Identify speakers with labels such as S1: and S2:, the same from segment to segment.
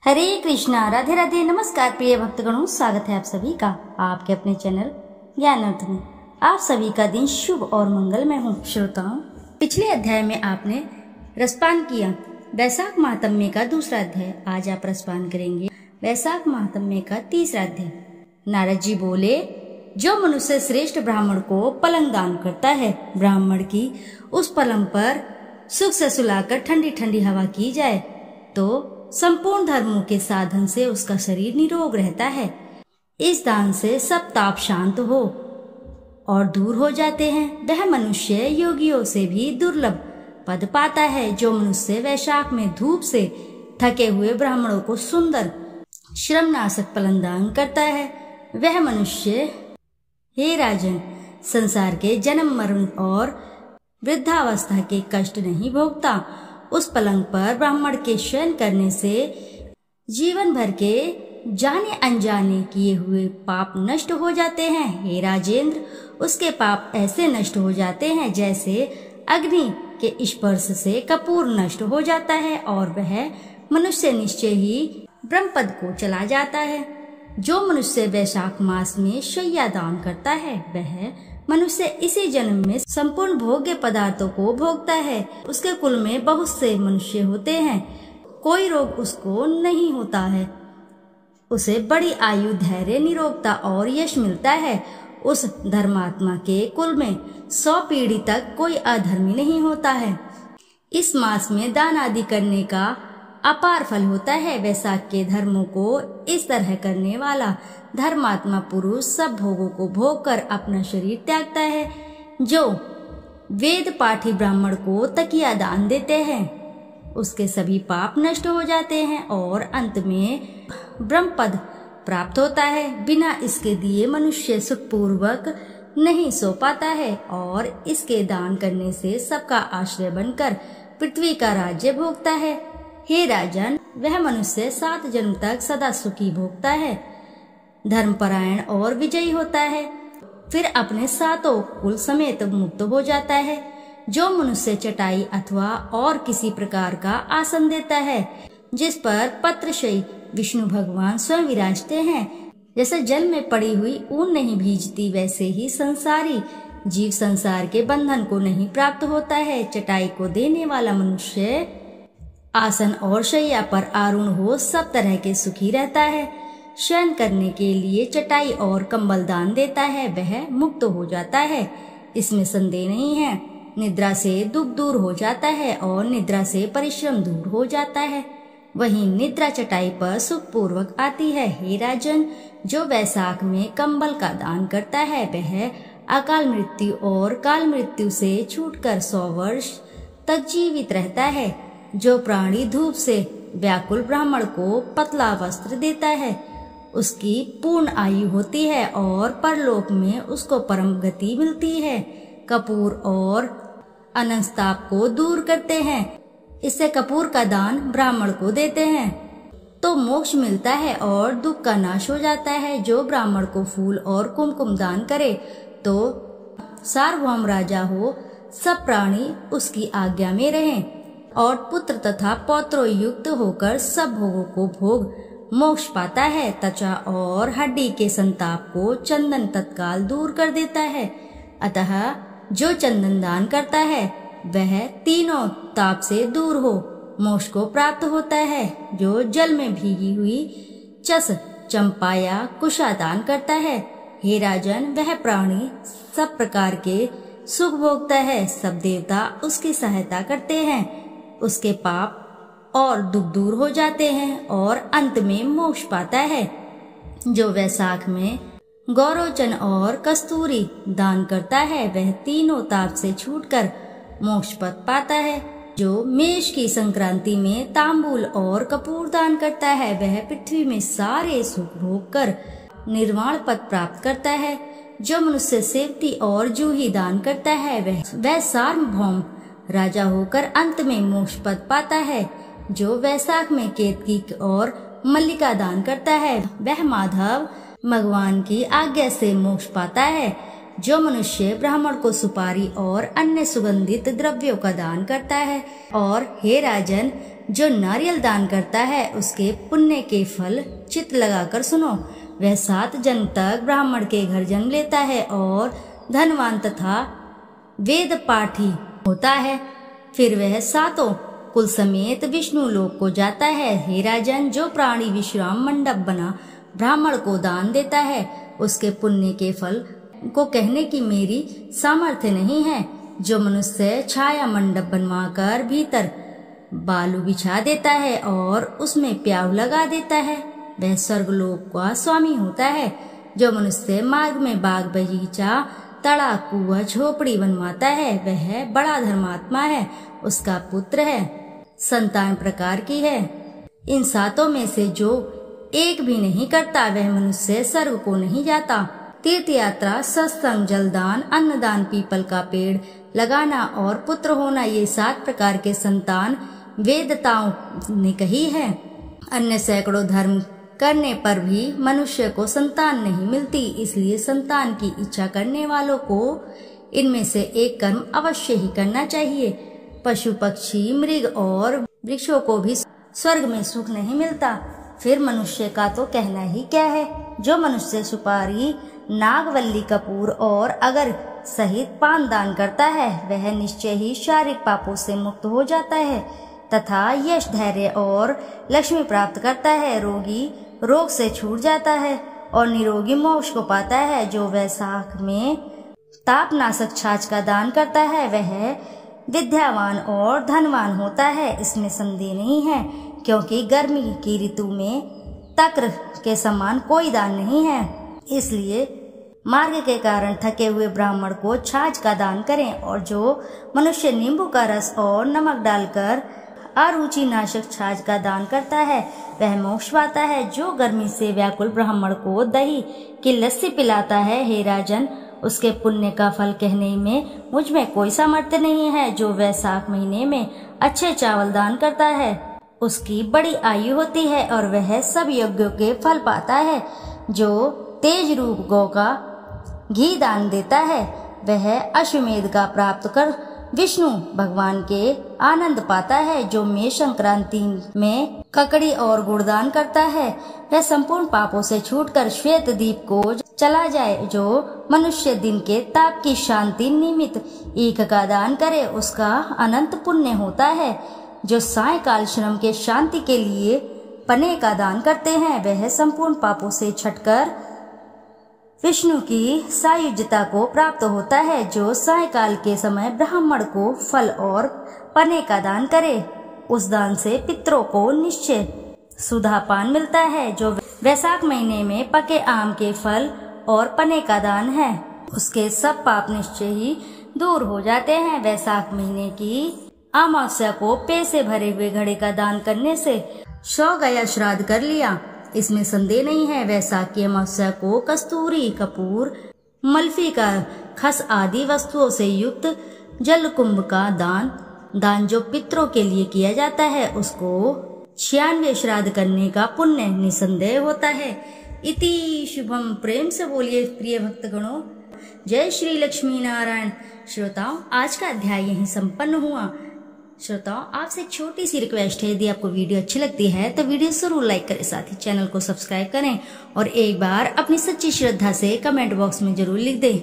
S1: हरे कृष्णा, राधे राधे, नमस्कार प्रिय भक्तगणों, स्वागत है आप सभी का आपके अपने चैनल ज्ञानार्थ में। आप सभी का दिन शुभ और मंगलमय हो। श्रोताओं, पिछले अध्याय में आपने रसपान किया वैशाख महात्म्य का दूसरा अध्याय। आज आप रसपान करेंगे वैशाख महात्म्य का तीसरा अध्याय। नारद जी बोले, जो मनुष्य श्रेष्ठ ब्राह्मण को पलंग दान करता है, ब्राह्मण की उस पलंग पर सुख से सुलाकर ठंडी ठंडी हवा की जाए तो संपूर्ण धर्मों के साधन से उसका शरीर निरोग रहता है। इस दान से सब ताप शांत हो और दूर हो जाते हैं। वह मनुष्य योगियों से भी दुर्लभ पद पाता है। जो मनुष्य वैशाख में धूप से थके हुए ब्राह्मणों को सुंदर श्रमनाशक पलंग दान करता है, वह मनुष्य, हे राजन, संसार के जन्म मरण और वृद्धावस्था के कष्ट नहीं भोगता। उस पलंग पर ब्राह्मण के शयन करने से जीवन भर के जाने अनजाने किए हुए पाप नष्ट हो जाते हैं। हे राजेंद्र, उसके पाप ऐसे नष्ट हो जाते हैं जैसे अग्नि के स्पर्श से कपूर नष्ट हो जाता है और वह मनुष्य निश्चय ही ब्रह्मपद को चला जाता है। जो मनुष्य वैशाख मास में शय्या दान करता है, वह मनुष्य इसी जन्म में संपूर्ण भोग्य पदार्थों को भोगता है। उसके कुल में बहुत से मनुष्य होते हैं, कोई रोग उसको नहीं होता है। उसे बड़ी आयु, धैर्य, निरोगता और यश मिलता है। उस धर्मात्मा के कुल में 100 पीढ़ी तक कोई अधर्मी नहीं होता है। इस मास में दान आदि करने का अपार फल होता है। वैशाख के धर्मों को इस तरह करने वाला धर्मात्मा पुरुष सब भोगों को भोग कर अपना शरीर त्यागता है। जो वेद पाठी ब्राह्मण को तकिया दान देते हैं, उसके सभी पाप नष्ट हो जाते हैं और अंत में ब्रह्मपद प्राप्त होता है। बिना इसके दिए मनुष्य सुखपूर्वक नहीं सो पाता है और इसके दान करने से सबका आश्रय बनकर पृथ्वी का राज्य भोगता है। हे राजन, वह मनुष्य 7 जन्म तक सदा सुखी भोगता है, धर्मपरायण और विजयी होता है, फिर अपने 7 कुल समेत मुक्त हो जाता है। जो मनुष्य चटाई अथवा और किसी प्रकार का आसन देता है जिस पर पत्रशयी विष्णु भगवान स्वयं विराजते हैं, जैसे जल में पड़ी हुई ऊन नहीं भीजती, वैसे ही संसारी जीव संसार के बंधन को नहीं प्राप्त होता है। चटाई को देने वाला मनुष्य आसन और शैया पर आरूढ़ हो सब तरह के सुखी रहता है। शयन करने के लिए चटाई और कंबल दान देता है, वह मुक्त हो जाता है, इसमें संदेह नहीं है। निद्रा से दुख दूर हो जाता है और निद्रा से परिश्रम दूर हो जाता है। वहीं निद्रा चटाई पर सुखपूर्वक आती है। हे राजन, जो वैशाख में कंबल का दान करता है, वह अकाल मृत्यु और काल मृत्यु से छूटकर 100 वर्ष तक जीवित रहता है। जो प्राणी धूप से व्याकुल ब्राह्मण को पतला वस्त्र देता है, उसकी पूर्ण आयु होती है और परलोक में उसको परम गति मिलती है। कपूर और अनंताप को दूर करते हैं। इससे कपूर का दान ब्राह्मण को देते हैं तो मोक्ष मिलता है और दुख का नाश हो जाता है। जो ब्राह्मण को फूल और कुमकुम दान करे तो सार्वभौम राजा हो, सब प्राणी उसकी आज्ञा में रहें और पुत्र तथा पौत्रों युक्त होकर सब भोगों को भोग मोक्ष पाता है। त्वचा और हड्डी के संताप को चंदन तत्काल दूर कर देता है। अतः जो चंदन दान करता है, वह तीनों ताप से दूर हो मोक्ष को प्राप्त होता है। जो जल में भीगी हुई चस, चंपा या कुशा दान करता है, हे राजन, वह प्राणी सब प्रकार के सुख भोगता है। सब देवता उसकी सहायता करते हैं, उसके पाप और दुख दूर हो जाते हैं और अंत में मोक्ष पाता है। जो वैशाख में गौरोचन और कस्तूरी दान करता है, वह तीनों ताप से छूटकर मोक्ष पद पाता है। जो मेष की संक्रांति में तांबूल और कपूर दान करता है, वह पृथ्वी में सारे सुख भोग कर निर्वाण पद प्राप्त करता है। जो मनुष्य सेवती और जूही दान करता है, वह सार्वभौम राजा होकर अंत में मोक्ष पद पाता है। जो वैशाख में केतकी और मल्लिका दान करता है, वह माधव भगवान की आज्ञा से मोक्ष पाता है। जो मनुष्य ब्राह्मण को सुपारी और अन्य सुगंधित द्रव्यों का दान करता है और हे राजन, जो नारियल दान करता है उसके पुण्य के फल चित्त लगाकर सुनो। वह 7 जन्म तक ब्राह्मण के घर जन्म लेता है और धनवान तथा वेद पाठी होता है। फिर वह 7 कुल समेत विष्णु लोक को जाता है। हे राजन, जो प्राणी विश्राम मंडप बना ब्राह्मण को दान देता है उसके पुण्य के फल को कहने की मेरी सामर्थ्य नहीं है। जो मनुष्य छाया मंडप बनवाकर भीतर बालू बिछा देता है और उसमें प्याऊ लगा देता है वह स्वर्गलोक का स्वामी होता है। जो मनुष्य मार्ग में बाग बगीचा तड़ा कुआ झोपड़ी बनवाता है वह बड़ा धर्मात्मा है, उसका पुत्र है, संतान प्रकार की है। इन 7 में से जो एक भी नहीं करता वह मनुष्य स्वर्ग को नहीं जाता। तीर्थ यात्रा, सत्संग, जलदान, अन्नदान, पीपल का पेड़ लगाना और पुत्र होना, ये 7 प्रकार के संतान वेदताओं ने कही है। अन्य सैकड़ों धर्म करने पर भी मनुष्य को संतान नहीं मिलती, इसलिए संतान की इच्छा करने वालों को इनमें से एक कर्म अवश्य ही करना चाहिए। पशु पक्षी मृग और वृक्षों को भी स्वर्ग में सुख नहीं मिलता, फिर मनुष्य का तो कहना ही क्या है। जो मनुष्य सुपारी, नागवल्ली, कपूर और अगर सहित पान दान करता है वह निश्चय ही शारीरिक पापों से मुक्त हो जाता है तथा यश, धैर्य और लक्ष्मी प्राप्त करता है। रोगी रोग से छूट जाता है और निरोगी मोक्ष को पाता है। जो वैशाख में तापनाशक छाछ का दान करता है वह विद्यावान और धनवान होता है, इसमें संदेह नहीं है, क्योंकि गर्मी की ऋतु में तक्र के समान कोई दान नहीं है। इसलिए मार्ग के कारण थके हुए ब्राह्मण को छाछ का दान करें। और जो मनुष्य नींबू का रस और नमक डालकर अरुचि नाशक छाछ का दान करता है वह मोक्ष पाता है। जो गर्मी से व्याकुल ब्राह्मण को दही की लस्सी पिलाता है, हे राजन, उसके पुण्य का फल कहने में मुझ में कोई सामर्थ्य नहीं है। जो वैशाख महीने में अच्छे चावल दान करता है उसकी बड़ी आयु होती है और वह सब यज्ञों के फल पाता है। जो तेज रूप गौ का घी दान देता है वह अश्वमेध का प्राप्त कर विष्णु भगवान के आनंद पाता है। जो मेष संक्रांति में ककड़ी और गुड़दान करता है वह संपूर्ण पापों से छूटकर श्वेत दीप को चला जाए। जो मनुष्य दिन के ताप की शांति निमित्त ईख का दान करे उसका अनंत पुण्य होता है। जो सायकाल श्रम के शांति के लिए पने का दान करते हैं वह संपूर्ण पापों से छटकर विष्णु की सायुज्यता को प्राप्त होता है। जो सायकाल के समय ब्राह्मण को फल और पने का दान करे उस दान से पितरों को निश्चय सुधापान मिलता है। जो वैशाख महीने में पके आम के फल और पने का दान है उसके सब पाप निश्चय ही दूर हो जाते हैं। वैशाख महीने की अमावस्या को पे से भरे हुए घड़े का दान करने से 100 गया श्राद्ध कर लिया, इसमें संदेह नहीं है। वैशाख की अमावस्या को कस्तूरी, कपूर, मल्फी का खस आदि वस्तुओं से युक्त जल कुंभ का दान जो पितरों के लिए किया जाता है उसको 96 श्राद्ध करने का पुण्य निसंदेह होता है। इति शुभम। प्रेम से बोलिए प्रिय भक्तगणों, जय श्री लक्ष्मी नारायण। श्रोताओं, आज का अध्याय यहीं संपन्न हुआ। श्रोताओं, आपसे एक छोटी सी रिक्वेस्ट है, यदि आपको वीडियो अच्छी लगती है तो वीडियो जरूर लाइक करें, साथ ही चैनल को सब्सक्राइब करें और एक बार अपनी सच्ची श्रद्धा से कमेंट बॉक्स में जरूर लिख दें।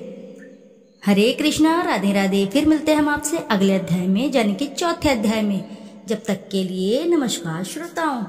S1: हरे कृष्णा, राधे राधे। फिर मिलते हैं हम आपसे अगले अध्याय में, यानी कि चौथे अध्याय में। जब तक के लिए नमस्कार श्रोताओं।